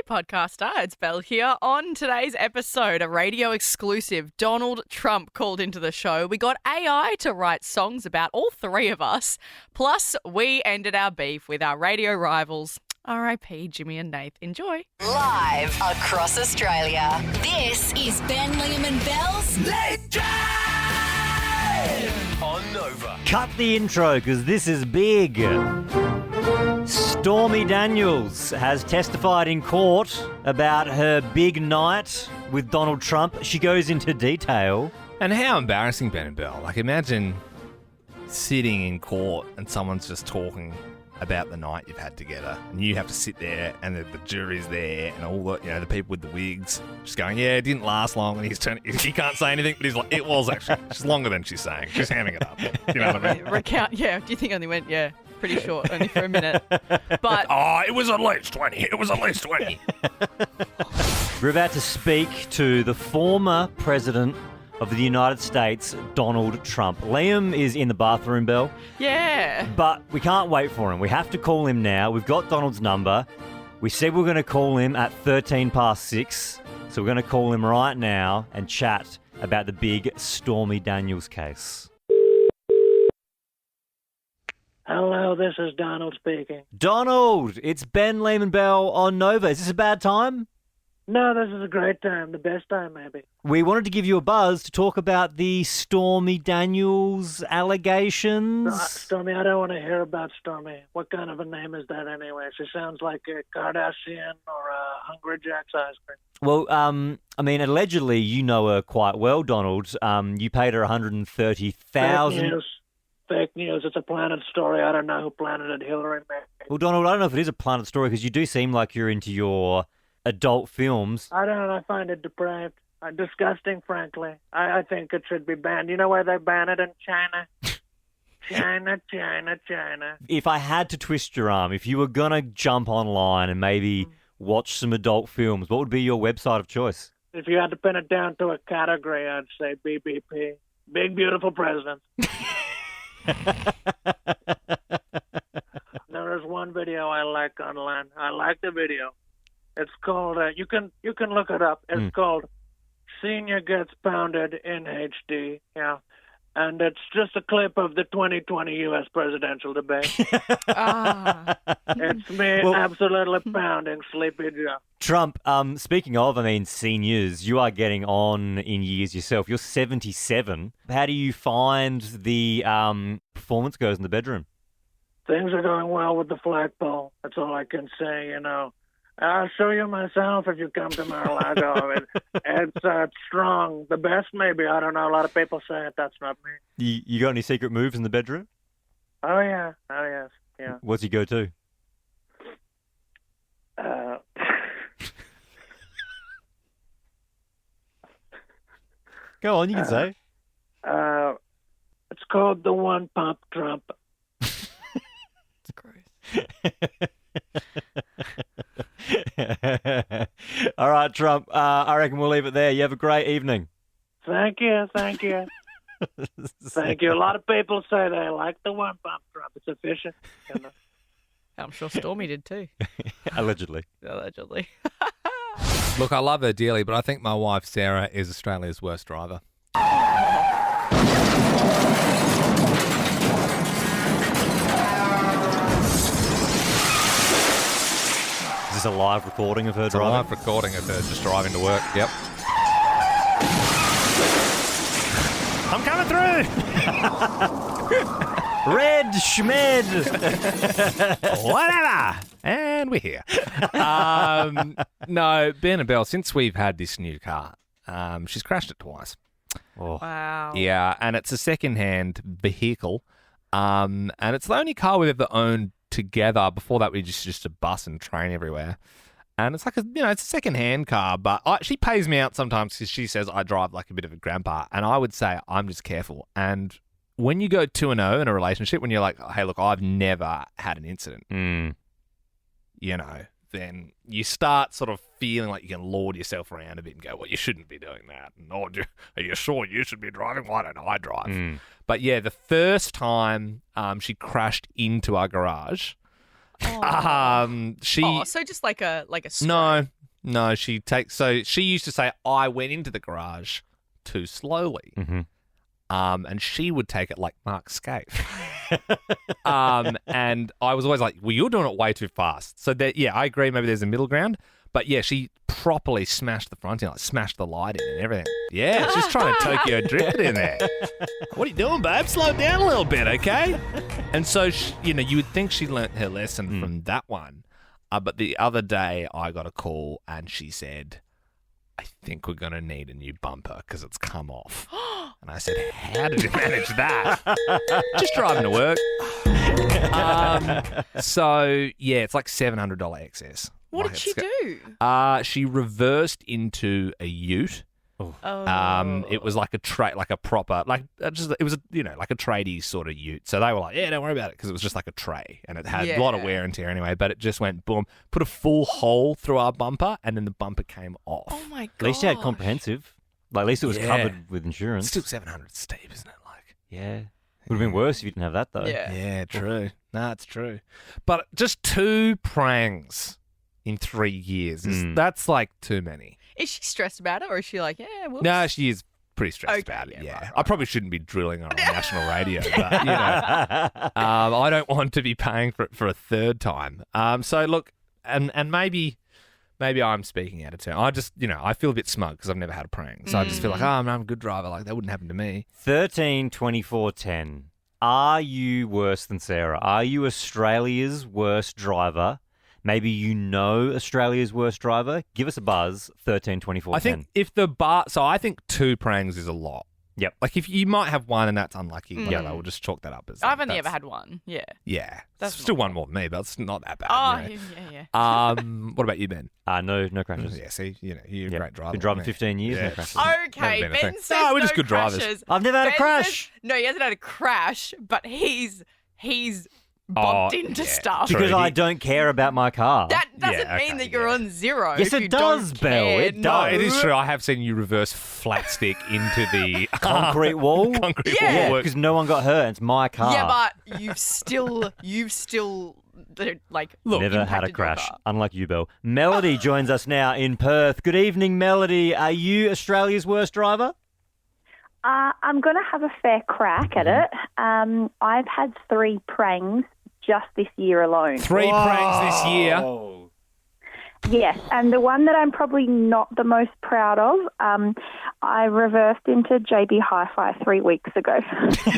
podcaster. It's Belle here. On today's episode, a radio exclusive, Donald Trump called into the show. We got AI to write songs about all three of us. Plus, we ended our beef with our radio rivals. R.I.P. Jimmy and Nath. Enjoy. Live across Australia. This is Ben, Liam and Belle's Late Drive on Nova. Cut the intro because this is big. Stormy Daniels has testified in court about her big night with Donald Trump. She goes into detail. And how embarrassing, Ben and Belle. Like, imagine sitting in court and someone's just talking about the night you've had together, and you have to sit there, and the jury's there, and all the the people with the wigs just going, "Yeah, it didn't last long," and he can't say anything, but he's like, "It was actually just longer than she's saying." She's hamming it up. You know what I mean? Recount. Yeah. Do you think only went? Yeah. Pretty short, only for a minute. But it was at least 20. It was at least 20. We're about to speak to the former president of the United States, Donald Trump. Liam is in the bathroom, Belle. yeah. But we can't wait for him. We have to call him now. We've got Donald's number. We said we're going to call him at 13 past 6. So we're going to call him right now and chat about the big Stormy Daniels case. Hello, this is Donald speaking. Donald, it's Ben, Liam and Belle on Nova. Is this a bad time? No, this is a great time. The best time, maybe. We wanted to give you a buzz to talk about the Stormy Daniels allegations. Stormy, I don't want to hear about Stormy. What kind of a name is that anyway? She sounds like a Kardashian or a Hungry Jack's ice cream. Well, I mean, allegedly, you know her quite well, Donald. You paid her $130,000. Fake news. It's a planted story. I don't know who planted it, Hillary. Well, Donald, I don't know if it is a planted story because you do seem like you're into your adult films. I don't know. I find it depraved. Disgusting, frankly. I think it should be banned. You know where they ban it? In China. China. If I had to twist your arm, if you were going to jump online and maybe watch some adult films, what would be your website of choice? If you had to pin it down to a category, I'd say BBP. Big, beautiful president. There is one video I like online. I like the video. It's called, you can look it up. It's called Senior Gets Pounded in HD. Yeah. And it's just a clip of the 2020 U.S. presidential debate. It's me absolutely pounding Sleepy Joe. Trump, speaking of, seniors, you are getting on in years yourself. You're 77. How do you find the performance goes in the bedroom? Things are going well with the flagpole. That's all I can say, I'll show you myself if you come to Mar-a-Lago. It's strong. The best, maybe. I don't know. A lot of people say it. That's not me. You got any secret moves in the bedroom? Oh, yeah. Oh, yes. Yeah. What's your go-to? Go on, you can say. It's called the One Pump Trump. It's gross. All right, Trump. I reckon we'll leave it there. You have a great evening. Thank you. Thank you. A lot of people say they like the One Pump Trump. It's efficient. I'm sure Stormy did too. Allegedly. Look, I love her dearly, but I think my wife, Sarah, is Australia's worst driver. Is this a live recording of her It's driving? a live recording of her just driving to work. Yep. I'm coming through! Red Schmed! Whatever! And we're here. No, Ben and Belle, since we've had this new car, she's crashed it twice. Oh. Wow. Yeah, and it's a second-hand vehicle. And it's the only car we've ever owned together. Before that, we just a bus and train everywhere. And it's like it's a second-hand car, but she pays me out sometimes because she says I drive like a bit of a grandpa. And I would say I'm just careful. And when you go 2-0 in a relationship, when you're like, hey, look, I've never had an incident, then you start sort of feeling like you can lord yourself around a bit and go, well, you shouldn't be doing that. And, are you sure you should be driving? Why don't I drive? But yeah, the first time she crashed into our garage, So just like a spray. No, she used to say I went into the garage too slowly. Mm-hmm. And she would take it like Mark Scaife. And I was always like, well, you're doing it way too fast. So I agree, maybe there's a middle ground. But yeah, she properly smashed the front end, like smashed the light in and everything. Yeah, she's trying to Tokyo drift it in there. What are you doing, babe? Slow down a little bit, okay? And so, you would think she learnt her lesson from that one. But the other day, I got a call and she said, I think we're going to need a new bumper because it's come off. And I said, how did you manage that? Just driving to work. So, yeah, it's like $700 excess. What did she do? She reversed into a ute. It was like a proper, like a tradie sort of ute. So they were like, yeah, don't worry about it because it was just like a tray and it had a lot of wear and tear anyway. But it just went boom, put a full hole through our bumper, and then the bumper came off. Oh my god! At least you had comprehensive. Like at least it was covered with insurance. Still 700 steep, isn't it? Like, yeah, would have been worse if you didn't have that though. Yeah, true. No, it's true. But just 2 prangs in 3 years. That's like too many. Is she stressed about it, or is she like, yeah, whoops? No, she is pretty stressed about it, yeah. Right. I probably shouldn't be drilling her on national radio, but, I don't want to be paying for it for a third time. So, look, and maybe I'm speaking out of turn. I just, I feel a bit smug because I've never had a prank. So I just feel like, I'm a good driver. Like, that wouldn't happen to me. 13, 24, 10. Are you worse than Sarah? Are you Australia's worst driver? Maybe Australia's worst driver. Give us a buzz, 13, 24, 10. I think I think 2 prangs is a lot. Yep. Like if you might have one and that's unlucky, we'll just chalk that up as I've only ever had one. Yeah. Yeah. That's still one more than me, but it's not that bad. Oh, yeah. What about you, Ben? No crashes. Yeah, see, you're a great driver. Been driving 15 years, no crashes. Okay, Ben says we're just good crashes. drivers. I've never had a crash. No, he hasn't had a crash, but he's bumped into stuff. Because I don't care about my car. That doesn't mean that you're on zero. Yes, it does, Belle. It does. No, it is true. I have seen you reverse flat stick into the concrete wall. Yeah, because no one got hurt. It's my car. Yeah, but you've still like never had a crash. Unlike you, Belle. Melody joins us now in Perth. Good evening, Melody. Are you Australia's worst driver? I'm going to have a fair crack at it. I've had 3 prangs just this year alone. 3 prangs this year? Yes, and the one that I'm probably not the most proud of, I reversed into JB Hi-Fi 3 weeks ago.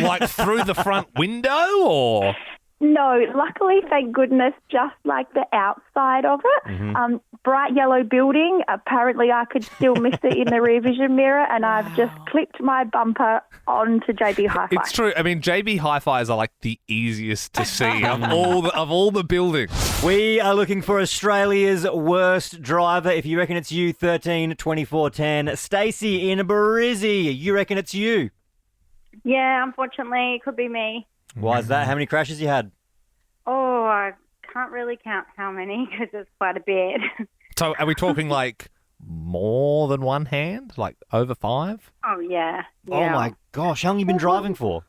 Like through the front window or...? No, luckily, thank goodness, just like the outside of it. Bright yellow building. Apparently, I could still miss it in the rear vision mirror, and I've just clipped my bumper onto JB Hi-Fi. It's true. I mean, JB Hi-Fis are like the easiest to see of all the buildings. We are looking for Australia's worst driver. If you reckon it's you, 13, 24, 10. Stacey in Barizzi, you reckon it's you? Yeah, unfortunately, it could be me. Why is that? How many crashes you had? Oh, I can't really count how many because it's quite a bit. So are we talking like more than one hand? Like over 5? Oh, yeah. Oh, my gosh. How long have you been driving for?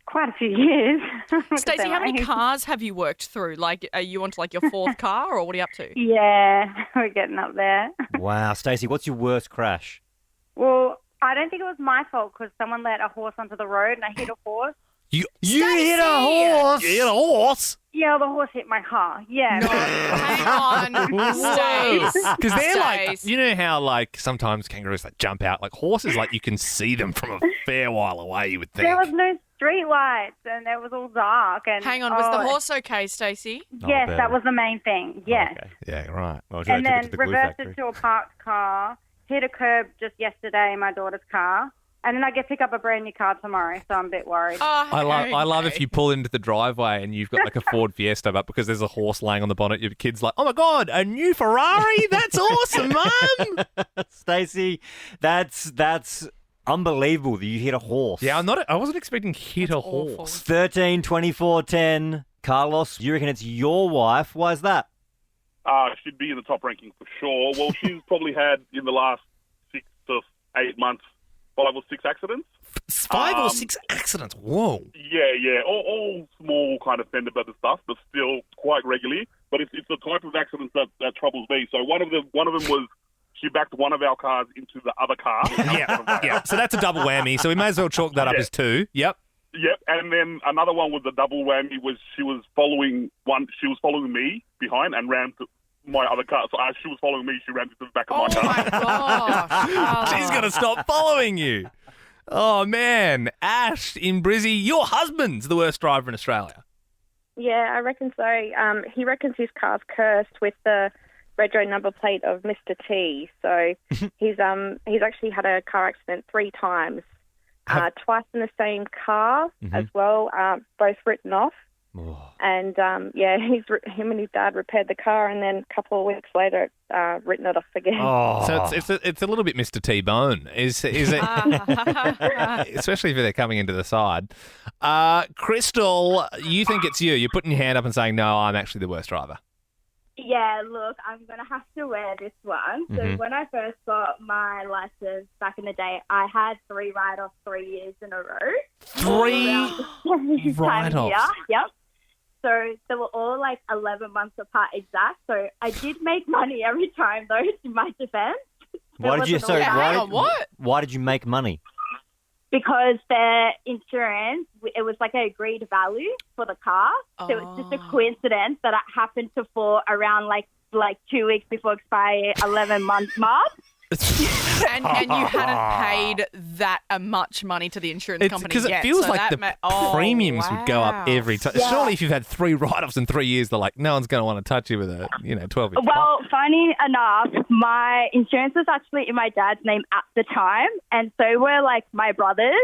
Quite a few years. Stacey, how many cars have you worked through? Like, are you onto like your 4th car or what are you up to? Yeah, we're getting up there. Wow. Stacey, what's your worst crash? Well, I don't think it was my fault because someone let a horse onto the road and I hit a horse. You hit a horse? You hit a horse? Yeah, the horse hit my car. Yeah. Hang on, Stace. Because they're like, you know how like sometimes kangaroos like jump out, like horses, like you can see them from a fair while away, you would think. There was no street lights and it was all dark. And hang on, was the horse okay, Stacey? Yes, that was the main thing. Yes. Okay. Yeah, right. Well, and then reversed into a parked car, hit a curb just yesterday in my daughter's car. And then I get to pick up a brand new car tomorrow, so I'm a bit worried. Oh, I love if you pull into the driveway and you've got like a Ford Fiesta, but because there's a horse laying on the bonnet, your kid's like, "Oh my god, a new Ferrari! That's awesome, Mum!" Stacey, that's unbelievable that you hit a horse. Yeah, I wasn't expecting hit a horse. awful. 13, 24, 10. Carlos, you reckon it's your wife? Why is that? She'd be in the top ranking for sure. Well, she's probably had in the last 6 to 8 months 5 or 6 accidents. 5 or 6 accidents. Whoa. Yeah. All small kind of fender bender stuff, but still quite regularly. But it's the type of accidents that troubles me. So one of them was she backed one of our cars into the other car. Yeah. So that's a double whammy. So we may as well chalk that up as 2. Yep. Yep, and then another one was the double whammy. Was she was following me behind and ran to my other car. So as she was following me, she ran into the back of my car. Oh my gosh. She's got to stop following you. Oh, man. Ash in Brizzy, your husband's the worst driver in Australia. Yeah, I reckon so. He reckons his car's cursed with the retro number plate of Mr. T. So he's actually had a car accident 3 times. Twice in the same car as well, both written off. Oh. And, him and his dad repaired the car, and then a couple of weeks later, written it off again. Oh. So it's a little bit Mr. T-Bone, is it? Especially if they're coming into the side. Crystal, you think it's you. You're putting your hand up and saying, no, I'm actually the worst driver. Yeah, look, I'm going to have to wear this one. So when I first got my license back in the day, I had 3 write-offs 3 years in a row. 3 write-offs? Yep. So they were all like 11 months apart exact. So I did make money every time, though, in my defense. Why did you make money? Because their insurance, it was like an agreed value for the car. So it's just a coincidence that it happened to fall around like 2 weeks before expiry, 11 months mark. and you hadn't paid that much money to the insurance company because yet. it feels so like the premiums would go up every time. Yeah. Surely if you've had 3 write-offs in 3 years, they're like, no one's going to want to touch you with a 12-inch Well, funny enough, my insurance was actually in my dad's name at the time, and so were like my brothers.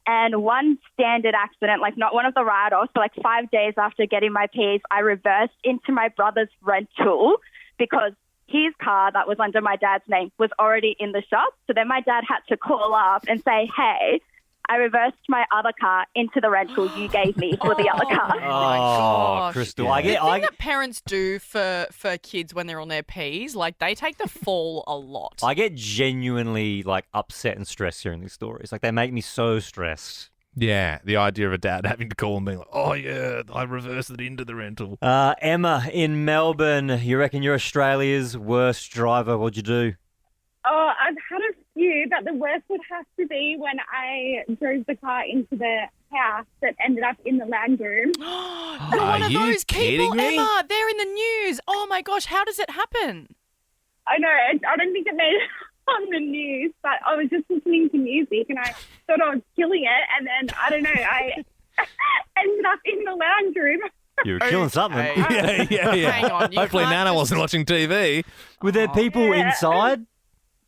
And one standard accident, like not one of the write-offs, but like 5 days after getting my Ps, I reversed into my brother's rental because his car that was under my dad's name was already in the shop. So then my dad had to call up and say, hey, I reversed my other car into the rental you gave me for the other car. my gosh. Crystal. The thing that parents do for kids when they're on their Ps, like they take the fall a lot. I get genuinely like upset and stressed hearing these stories. Like they make me so stressed. Yeah, the idea of a dad having to call and being like, oh, yeah, I reversed it into the rental. Emma in Melbourne, you reckon you're Australia's worst driver. What'd you do? Oh, I've had a few, but the worst would have to be when I drove the car into the house that ended up in the lounge room. You're one of those kidding people, me? Emma. They're in the news. Oh, my gosh. How does it happen? I know, I don't think it made it on the news, but I was just listening to music and I thought I was killing it, and then, I don't know, I ended up in the lounge room. You were killing something. Yeah. Hang on. You Hopefully can't Nana just- wasn't watching TV. Were there people inside?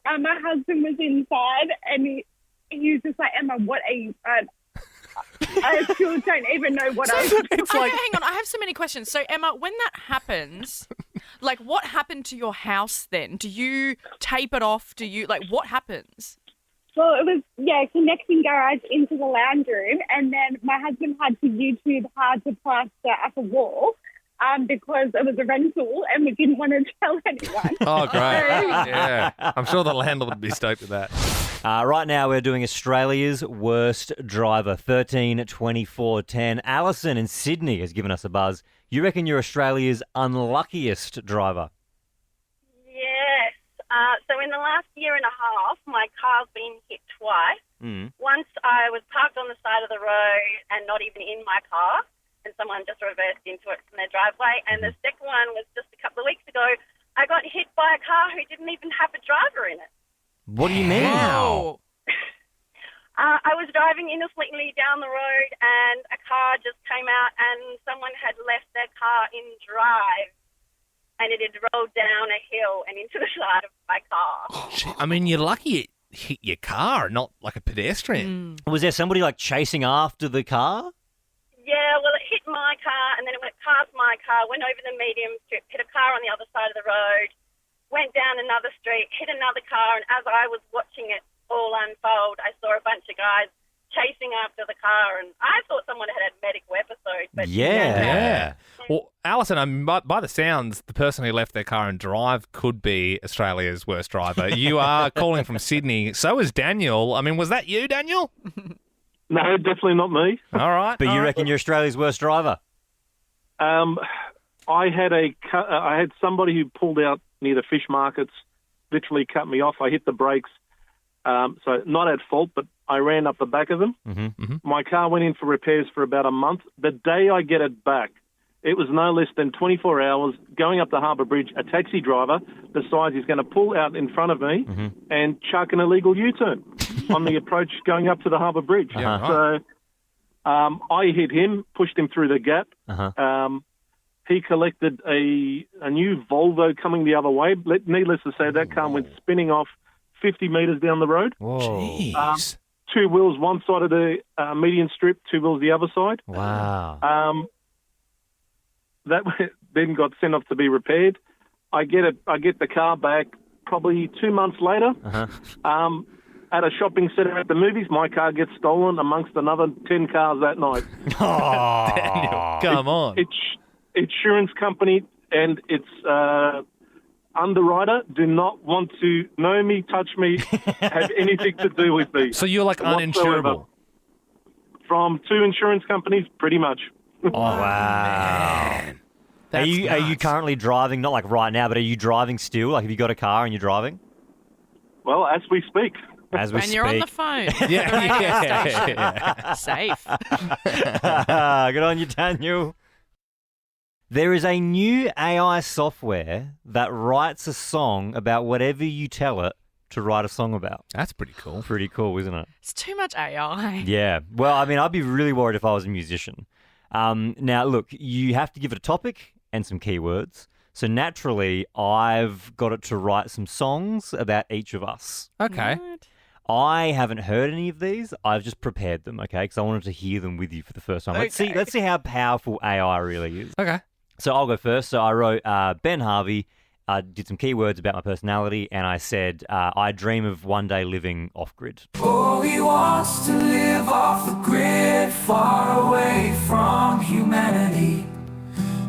My husband was inside and he was just like, Emma, what are you... I still don't even know what I was doing. Hang on, I have so many questions. So, Emma, when that happens, like, what happened to your house then? Do you tape it off? What happens? Well, it was, connecting garage into the lounge room, and then my husband had to YouTube how to plaster up a wall because it was a rental and we didn't want to tell anyone. Oh, great. Yeah. I'm sure the landlord would be stoked with that. Right now we're doing Australia's worst driver, 13 24 10. Alison in Sydney has given us a buzz. You reckon you're Australia's unluckiest driver? Yes. So in the last year and a half, my car's been hit twice. Once I was parked on the side of the road and not even in my car, and someone just reversed into it from their driveway. And the second one was just a couple of weeks ago. I got hit by a car who didn't even have a driver in it. What do you mean? Wow. I was driving innocently down the road and a car just came out and someone had left their car in drive and it had rolled down a hill and into the side of my car. I mean, you're lucky it hit your car, not like a pedestrian. Was there somebody like chasing after the car? Yeah, well, it hit my car and then it went past my car, went over the medium strip, hit a car on the other side of the road, went down another street, hit another car, and as I was watching it all unfold, I saw a bunch of guys chasing after the car, and I thought someone had a medical episode. But Yeah. Well, Alison, by the sounds, the person who left their car and drive could be Australia's worst driver. You are calling from Sydney. So is Daniel. I mean, was that you, Daniel? No, definitely not me. All right. But you reckon you're Australia's worst driver? I had somebody who pulled out near the fish markets, literally cut me off. I hit the brakes, so not at fault, but I ran up the back of them. My car went in for repairs for about a month. The day I get it back, it was no less than 24 hours going up the Harbour Bridge. A taxi driver decides he's going to pull out in front of me and chuck an illegal U-turn on the approach going up to the Harbour Bridge. So I hit him, pushed him through the gap. He collected a new Volvo coming the other way. Needless to say, that car went spinning off 50 metres down the road. Jeez. Two wheels one side of the median strip, two wheels the other side. Wow. That then got sent off to be repaired. I get the car back probably 2 months later. At a shopping centre at the movies, my car gets stolen amongst another 10 cars that night. Oh, Daniel, come on. Insurance company and its underwriter do not want to know me, touch me, have anything to do with me. So you're like uninsurable? From 2 insurance companies, pretty much. Oh, wow. Man. Are you currently driving, not like right now, but are you driving still? Like, have you got a car and you're driving? Well, as we speak. As we And you're on the phone. Yeah. Safe. Good on you, Daniel. There is a new AI software that writes a song about whatever you tell it to write a song about. That's pretty cool. Pretty cool, isn't it? It's too much AI. Yeah. Well, I mean, I'd be really worried if I was a musician. Now, look, you have to give it a topic and some keywords. So naturally, I've got it to write some songs about each of us. Okay. What? I haven't heard any of these. I've just prepared them, okay? Because I wanted to hear them with you for the first time. Let's see how powerful AI really is. Okay. So I'll go first. So I wrote Ben Harvey. I did some keywords about my personality, and I said I dream of one day living off grid. Oh, he wants to live off the grid, far away from humanity,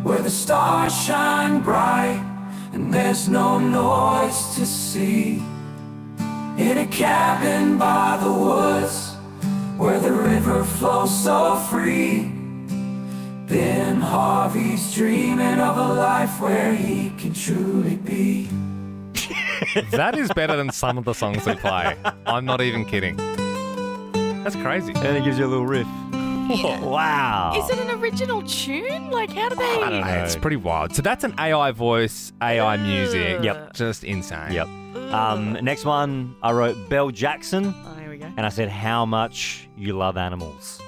where the stars shine bright and there's no noise to see. In a cabin by the woods, where the river flows so free. Ben Harvey's dreaming of a life where he can truly be. That is better than some of the songs we play. I'm not even kidding. That's crazy. And it gives you a little riff. Wow. Is it an original tune? Like, how do they... I don't know. It's pretty wild. So that's an AI voice, AI music. Yep. Just insane. Yep. Next one, I wrote Belle Jackson. Oh, here we go. And I said how much you love animals.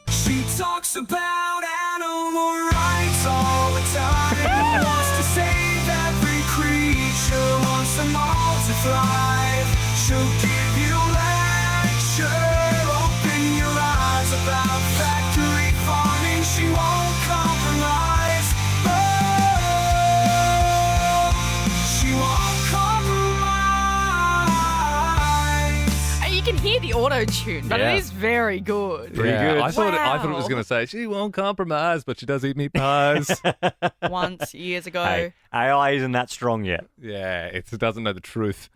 She talks about animal rights all the time. Wants to save every creature, wants them all to thrive. She'll give you lecture, open your eyes about factory farming. She won't compromise. Oh, she won't compromise. You can hear the auto-tune, but Yeah. it is very good. Pretty good. I thought it was going to say she won't compromise, but she does eat meat pies. Once, years ago. Hey, AI isn't that strong yet. Yeah, it doesn't know the truth.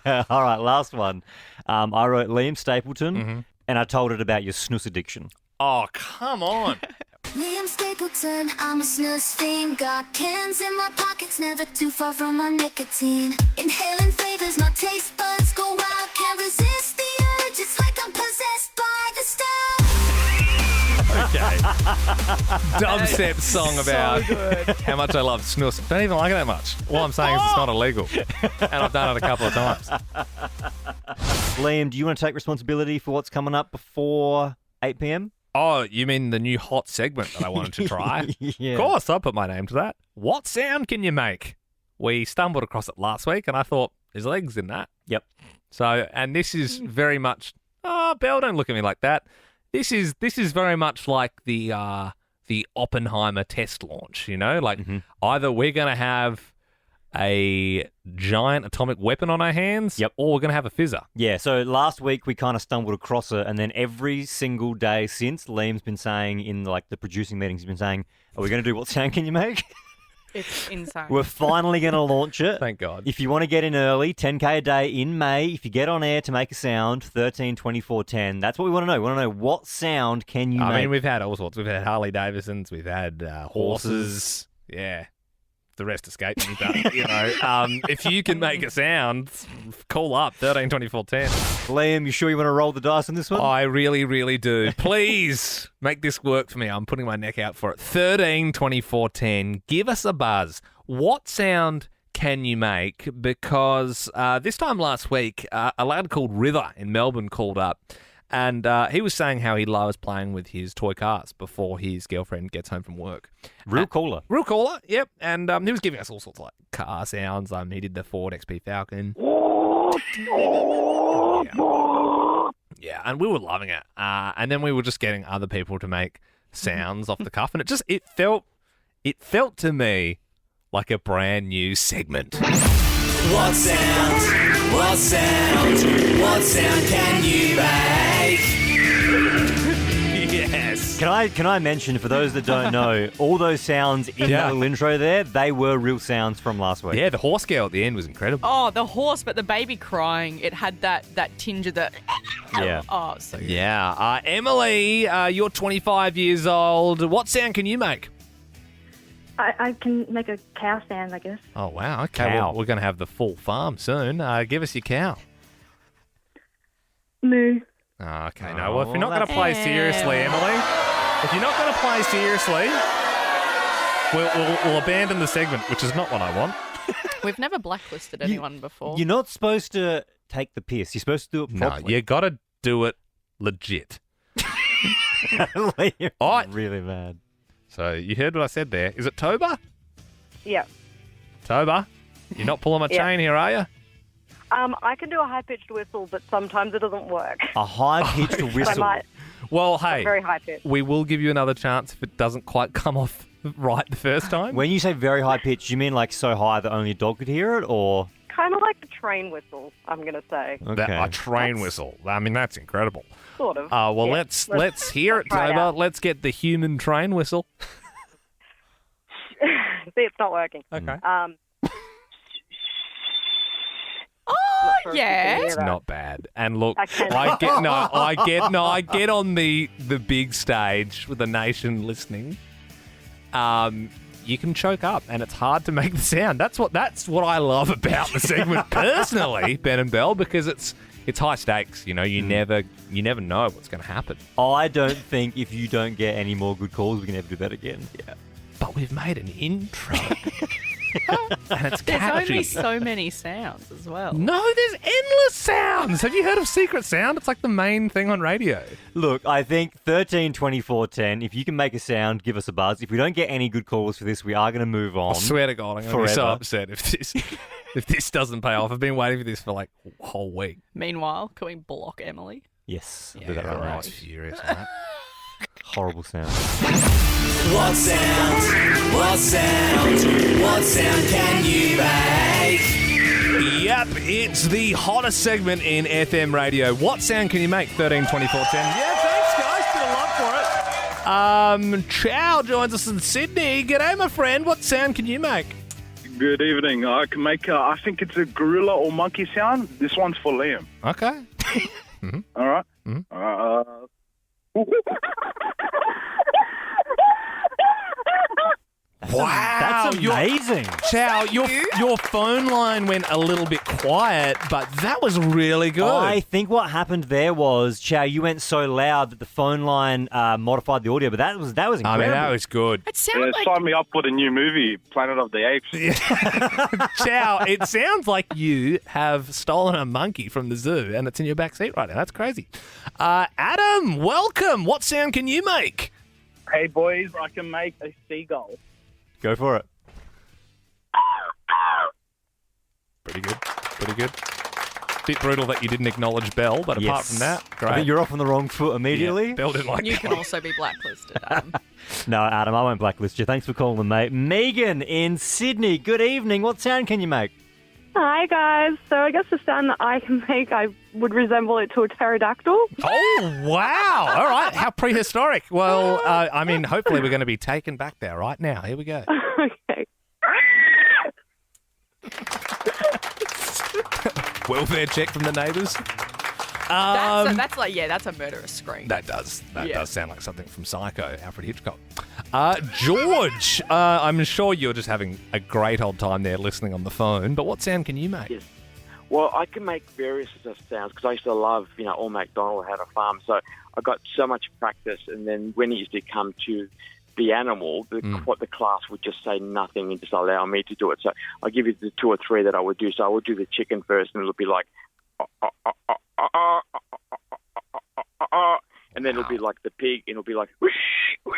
All right, last one. I wrote Liam Stapleton, and I told it about your snus addiction. Oh, come on. Liam Stapleton, I'm a snooze fiend. Got cans in my pockets, never too far from my nicotine. Inhaling flavors, my taste buds go wild. Can't resist the urge, it's like I'm possessed by the stuff. Okay. Dubstep song about So good. how much I love snus. Don't even like it that much. All I'm saying is it's not illegal. And I've done it a couple of times. Liam, do you want to take responsibility for what's coming up before 8 p.m? Oh, you mean the new hot segment that I wanted to try? Yeah. Of course, I'll put my name to that. What sound can you make? We stumbled across it last week, and I thought, there's legs in that. Yep. So, and this is very much, oh, Belle, don't look at me like that. This is very much like the Oppenheimer test launch, you know? Like, either we're going to have a giant atomic weapon on our hands, or we're going to have a fizzer. Yeah, so last week we kind of stumbled across it, and then every single day since, Liam's been saying in like the producing meetings, he's been saying, are we going to do what sound can you make? It's insane. We're finally going to launch it. Thank God. If you want to get in early, 10K a day in May. If you get on air to make a sound, 13 24 10. That's what we want to know. We want to know what sound can you make. I mean, we've had all sorts. We've had Harley Davidsons. We've had horses. Yeah. The rest escaped me, but, if you can make a sound, call up 13 24 10. Liam, you sure you want to roll the dice on this one? I really, really do. Please make this work for me. I'm putting my neck out for it. 13 24 10. Give us a buzz. What sound can you make? Because this time last week, a lad called River in Melbourne called up. And he was saying how he loves playing with his toy cars before his girlfriend gets home from work. Real caller. Real caller, yep. And he was giving us all sorts of car sounds. He did the Ford XP Falcon. Yeah, and we were loving it. And then we were just getting other people to make sounds off the cuff. And it felt to me like a brand new segment. What sound can you make? Yes. Can I mention, for those that don't know, all those sounds in that little intro there, they were real sounds from last week. Yeah, the horse girl at the end was incredible. Oh, the horse, but the baby crying, it had that tinge of the... Yeah. Oh, so good. Yeah. Emily, you're 25 years old. What sound can you make? I can make a cow sound, I guess. Oh, wow. Okay, Cow. well, we're going to have the full farm soon. Give us your cow. Moo. Oh, okay, no. Well, if you're not going to play seriously, Emily, if you're not going to play seriously, we'll abandon the segment, which is not what I want. We've never blacklisted anyone before. You're not supposed to take the piss. You're supposed to do it properly. No, you got to do it legit. Liam's All right. really mad. So you heard what I said there. Is it Toba? Yeah. Toba, you're not pulling my Yeah. chain here, are you? I can do a high-pitched whistle, but sometimes it doesn't work. A high-pitched whistle. I might. Well, hey, Very high-pitched. we will give you another chance if it doesn't quite come off right the first time. When you say very high pitch, you mean like so high that only a dog could hear it, or? Kind of like the train whistle, I'm going to say. Okay. A train whistle. I mean, that's incredible. Sort of. Well, Yeah. let's hear it, try it Toba. out. Let's get the human train whistle. See, it's not working. Okay. Oh, sure if you can yeah. hear It's that. not bad. And look, I can. I get on the big stage with the nation listening. You can choke up, and it's hard to make the sound. That's what I love about the segment personally, Ben and Belle, because it's high stakes. You never know what's going to happen. I don't think if you don't get any more good calls, we can ever do that again. Yeah. But we've made an intro, and it's There's catchy. only so many sounds as well. No, there's endless sounds. Have you heard of Secret Sound? It's like the main thing on radio. Look, I think 13 24 10. If you can make a sound, give us a buzz. If we don't get any good calls for this, we are going to move on. I swear to God, I'm going to be so forever. upset if this doesn't pay off. I've been waiting for this for like a whole week. Meanwhile, can we block Emily? Yes, I'll Yeah, do that right now. I was furious. Right? Horrible sound. What sound can you make? Yep, it's the hottest segment in FM radio. What sound can you make? 13 24 10. Yeah, thanks, guys. Bit of love for it. Chow joins us in Sydney. G'day, my friend. What sound can you make? Good evening. I can make, I think it's a gorilla or monkey sound. This one's for Liam. Okay. All right. That's amazing. Chow, your phone line went a little bit quiet, but that was really good. I think what happened there was, Chow, you went so loud that the phone line modified the audio, but that was incredible. I mean, that was good. It sounded like... Sign me up for the new movie, Planet of the Apes. Chow, it sounds like you have stolen a monkey from the zoo and it's in your back seat right now. That's crazy. Adam, welcome. What sound can you make? Hey, boys, I can make a seagull. Go for it. Pretty good. Pretty good. Bit brutal that you didn't acknowledge Belle, but apart from that, great. I think you're off on the wrong foot immediately. Yeah, Belle didn't like You that can one. also be blacklisted, Adam. No, Adam, I won't blacklist you. Thanks for calling, mate. Megan in Sydney, good evening. What sound can you make? Hi, guys. So I guess the sound that I can make, I would resemble it to a pterodactyl. Oh, wow. All right. How prehistoric. Well, I mean, hopefully we're going to be taken back there right now. Here we go. Okay. Welfare check from the neighbours. That's a murderous scream. That does sound like something from Psycho, Alfred Hitchcock. George, I'm sure you're just having a great old time there listening on the phone, but what sound can you make? Yes. Well, I can make various sounds because I used to love, Old MacDonald had a farm, so I got so much practice, and then when it used to come to the animal, what the class would just say nothing and just allow me to do it. So I'll give you the 2 or 3 that I would do. So I would do the chicken first, and it'll be like, and then it'll be like the pig, and it'll be like, whoosh, whoosh,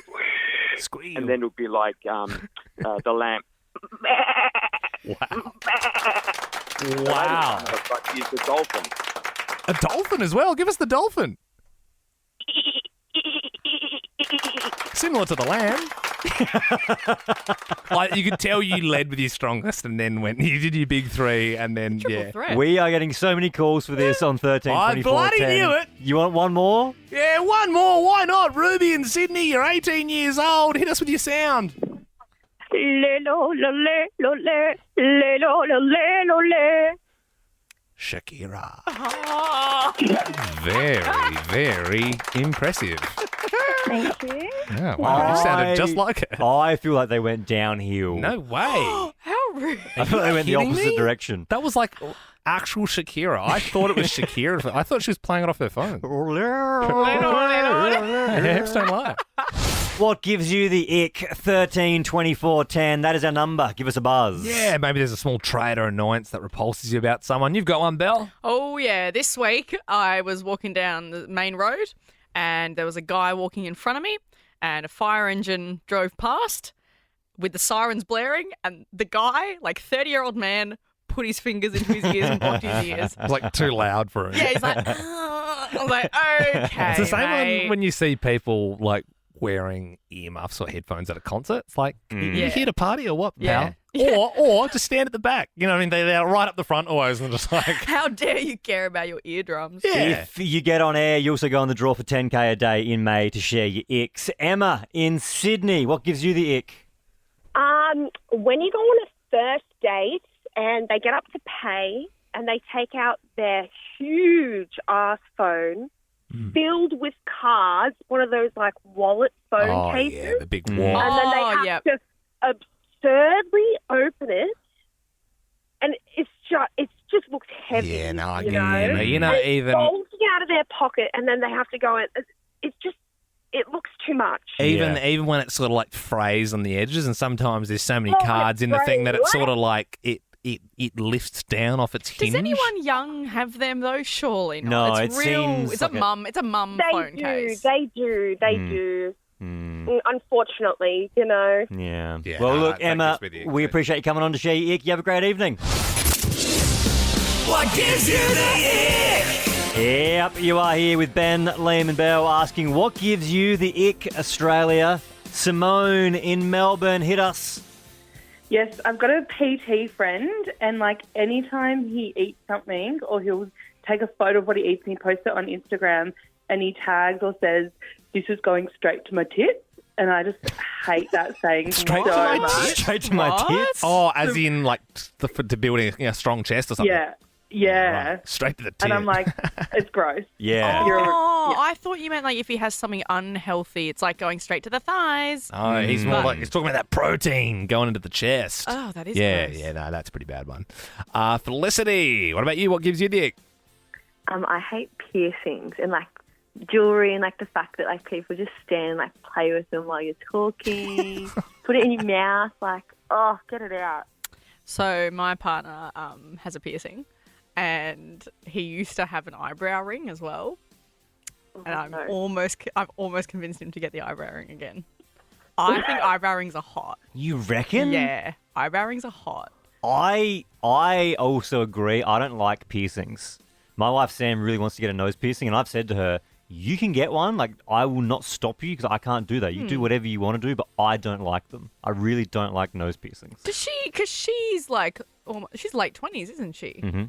whoosh. Squeal. And then it'll be like the lamb. Wow. But use the dolphin. A dolphin as well? Give us the dolphin. Similar to the lamb. You could tell you led with your strongest and then you did your big 3 and then, threat. We are getting so many calls for this on 13, I 24, bloody 10. knew it. You want one more? Yeah, one more. Why not? Ruby in Sydney, you're 18 years old. Hit us with your sound. Shakira. Very, very impressive. Thank you. Yeah, wow, you sounded just like it. I feel like they went downhill. No way. How rude. I feel like they went the kidding opposite me? direction. That was like actual Shakira. I thought it was Shakira. I thought she was playing it off her phone. Hips don't lie. What gives you the ick? 13 24 10. That is our number. Give us a buzz. Yeah, maybe there's a small trait or annoyance that repulses you about someone. You've got one, Belle. Oh, yeah. This week, I was walking down the main road and there was a guy walking in front of me and a fire engine drove past with the sirens blaring and the guy, like 30-year-old man, put his fingers into his ears and blocked his ears. It's like too loud for him. Yeah, he's like, I was like, okay, It's the same mate. when you see people like wearing earmuffs or headphones at a concert. It's like, you here to party or what, Yeah. pal? Or just stand at the back. You know what I mean? They're right up the front always and just like... How dare you care about your eardrums? If you get on air, you also go on the draw for 10K a day in May to share your icks. Emma in Sydney, what gives you the ick? When you go on a first date and they get up to pay and they take out their huge ass phone filled with cards, one of those like wallet phone cases. Yeah, the big wall. And then they have to absurdly open it, and it just looks heavy. Yeah, no, I you get know? it. You know, And even- it's bulging out of their pocket, and then they have to go in. It looks too much. Even when it's sort of like phrased on the edges, and sometimes there's so many cards in the thing that it's sort of like it lifts down off its hinge. Does anyone young have them though? Surely not. No, it's it real. seems It's like a mum. It's a mum phone case. They do. Unfortunately, you know. Yeah. Yeah, Well, no, look, I take Emma, this with you, we appreciate you coming on to share your ick. You have a great evening. What gives you the ick? Yep, you are here with Ben, Liam and Belle asking what gives you the ick, Australia. Simone in Melbourne, hit us. Yes, I've got a PT friend, and like anytime he eats something, or he'll take a photo of what he eats and he posts it on Instagram, and he tags or says, "This is going straight to my tits," and I just hate that saying Straight so to my much. tits? Straight to my tits? Oh, as in like to building a strong chest or something. Yeah. Right. Straight to the tip. And I'm like, it's gross. Yeah. Oh, I thought you meant like if he has something unhealthy, it's like going straight to the thighs. Oh, he's more like he's talking about that protein going into the chest. Oh, that is yeah, gross. yeah. No, that's a pretty bad one. Felicity, what about you? What gives you the ick? I hate piercings and like jewelry and like the fact that like people just stand and like play with them while you're talking, put it in your mouth, like, oh, get it out. So my partner has a piercing, and he used to have an eyebrow ring as well. And I've almost convinced him to get the eyebrow ring again. I think eyebrow rings are hot. You reckon? Yeah, eyebrow rings are hot. I also agree. I don't like piercings. My wife Sam really wants to get a nose piercing, and I've said to her, you can get one. Like, I will not stop you because I can't do that. You do whatever you want to do, but I don't like them. I really don't like nose piercings. Does she? Because she's like, she's late 20s, isn't she? Mm-hmm.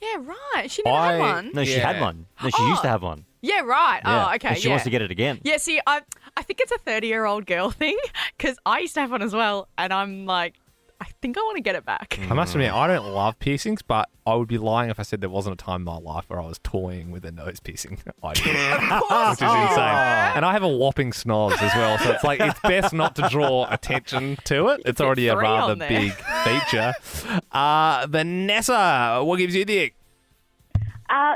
Yeah, right. She never had one. No, she had one. No, she used to have one. Yeah, right. Yeah. Oh, okay. And she wants to get it again. Yeah, see, I think it's a 30-year-old girl thing because I used to have one as well, and I'm like, I think I want to get it back. I must admit, I don't love piercings, but I would be lying if I said there wasn't a time in my life where I was toying with a nose piercing idea, which is insane. And I have a whopping snoz as well, so it's like it's best not to draw attention to it. It's already a rather big feature. Vanessa, what gives you the ick?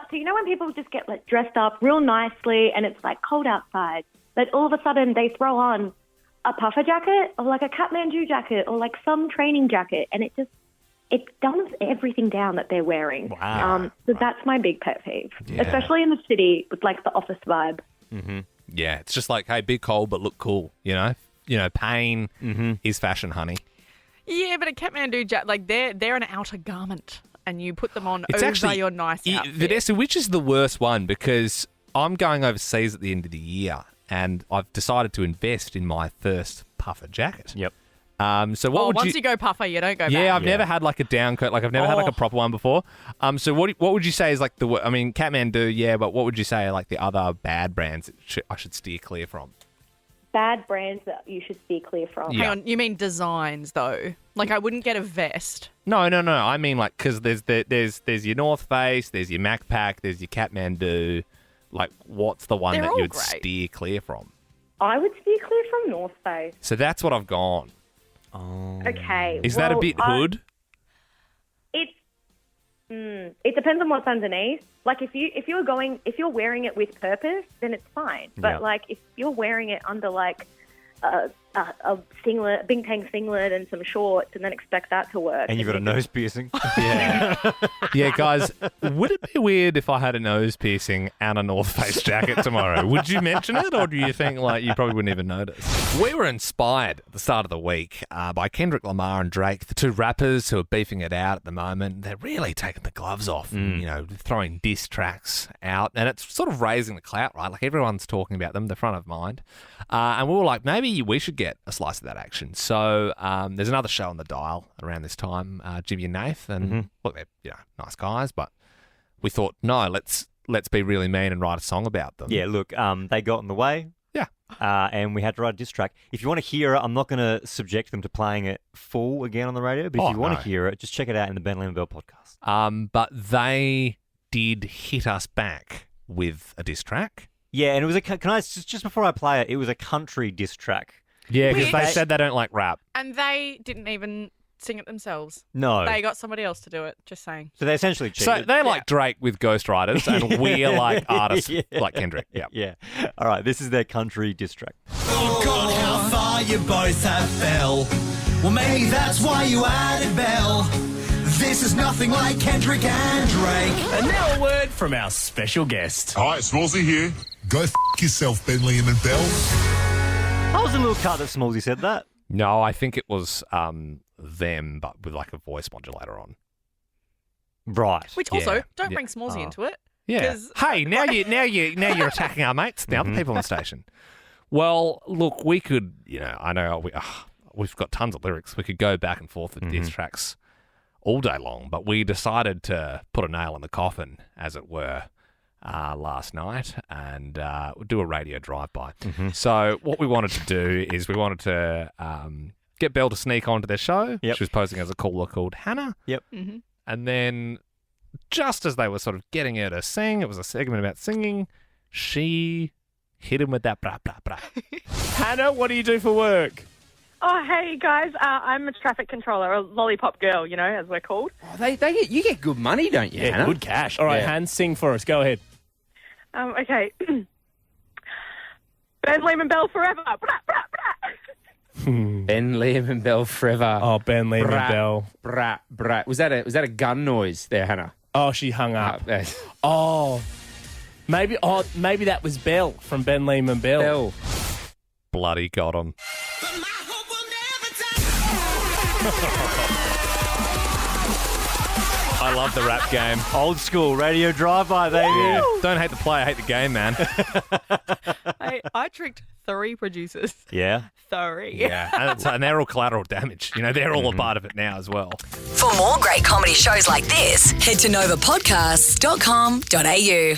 So you know when people just get like dressed up real nicely and it's like cold outside, but all of a sudden they throw on a puffer jacket or like a Kathmandu jacket or like some training jacket, and it dumbs everything down that they're wearing. Wow. So that's my big pet peeve, Yeah. especially in the city with like the office vibe. Mm-hmm. Yeah, it's just like, hey, be cold but look cool. You know, pain is fashion, honey. Yeah, but a Kathmandu jacket, like they're an outer garment, and you put them on It's over actually your nice outfit. Vanessa, which is the worst one? Because I'm going overseas at the end of the year, and I've decided to invest in my first puffer jacket. Yep. So what would once you go puffer, you don't go back. Yeah, I've never had like a down coat. Like I've never had like a proper one before. So what would you say is like Kathmandu, yeah, but what would you say are like the other bad brands that I should steer clear from? Bad brands that you should steer clear from. Hang on, you mean designs though? Like I wouldn't get a vest. No. I mean like because there's your North Face, there's your Macpac, there's your Kathmandu. Like what's the one They're that all you would great. steer clear from? I would steer clear from North Face. So that's what I've gone. Oh. Okay. Is that a bit hood? It depends on what's underneath. Like if you're wearing it with purpose, then it's fine. But Yeah. like if you're wearing it under like a singlet, a Bing Tang singlet, and some shorts, and then expect that to work. And you've got a nose piercing. Yeah, guys, would it be weird if I had a nose piercing and a North Face jacket tomorrow? Would you mention it, or do you think like you probably wouldn't even notice? We were inspired at the start of the week by Kendrick Lamar and Drake, the two rappers who are beefing it out at the moment. They're really taking the gloves off, and, throwing diss tracks out, and it's sort of raising the clout, right? Like everyone's talking about them, they're front of mind. And we were like, maybe we should get a slice of that action. So there's another show on the dial around this time, Jimmy and Nath, and look, they're nice guys, but we thought, no, let's be really mean and write a song about them. Yeah, look, they got in the way. Yeah. And we had to write a diss track. If you want to hear it, I'm not going to subject them to playing it full again on the radio, but if you want to hear it, just check it out in the Ben and Belle podcast. But they did hit us back with a diss track. Yeah, and it was can I just before I play it, it was a country diss track. Yeah, because they said they don't like rap. And they didn't even sing it themselves. No. They got somebody else to do it, just saying. So they essentially cheated. So they're like Drake with ghostwriters, and we're like artists like Kendrick. Yeah. Yeah. All right, this is their country diss track. Oh God, how far you both have fell. Well, maybe that's why you added Belle. This is nothing like Kendrick and Drake. And now a word from our special guest. Hi, Smallsy here. Go yourself, Ben, Liam and Belle. That was a little cut that Smallsy said that. No, I think it was them, but with like a voice modulator on. Right. Which also, don't bring Smallsy into it. Yeah. 'cause- Hey, now you're attacking our mates, the other people on the station. Well, look, we could, I know we've got tons of lyrics. We could go back and forth with diss tracks all day long, but we decided to put a nail in the coffin, as it were, last night and do a radio drive-by. So what we wanted to do is we wanted to get Belle to sneak onto their show. Yep. She was posing as a caller called Hannah. Yep. And then just as they were sort of getting her to sing, it was a segment about singing, she hit him with that brah, brah, brah. Hannah, what do you do for work? Oh, hey, guys. I'm a traffic controller, a lollipop girl, as we're called. Oh, you get good money, don't you, Hannah? good cash. All right, Yeah. Han, sing for us. Go ahead. Okay. Ben, Liam and Belle forever. Blah, blah, blah. Ben, Liam and Belle forever. Oh, Ben, Liam and Belle. Brat, brat. Was that a gun noise there, Hannah? Oh, she hung up. Oh, maybe that was Belle from Ben, Liam and Belle. Bloody got him. I love the rap game. Old school radio drive-by, baby. Yeah. Don't hate the player, hate the game, man. I tricked 3 producers. Yeah. 3. Yeah, and they're all collateral damage. They're all a part of it now as well. For more great comedy shows like this, head to novapodcasts.com.au.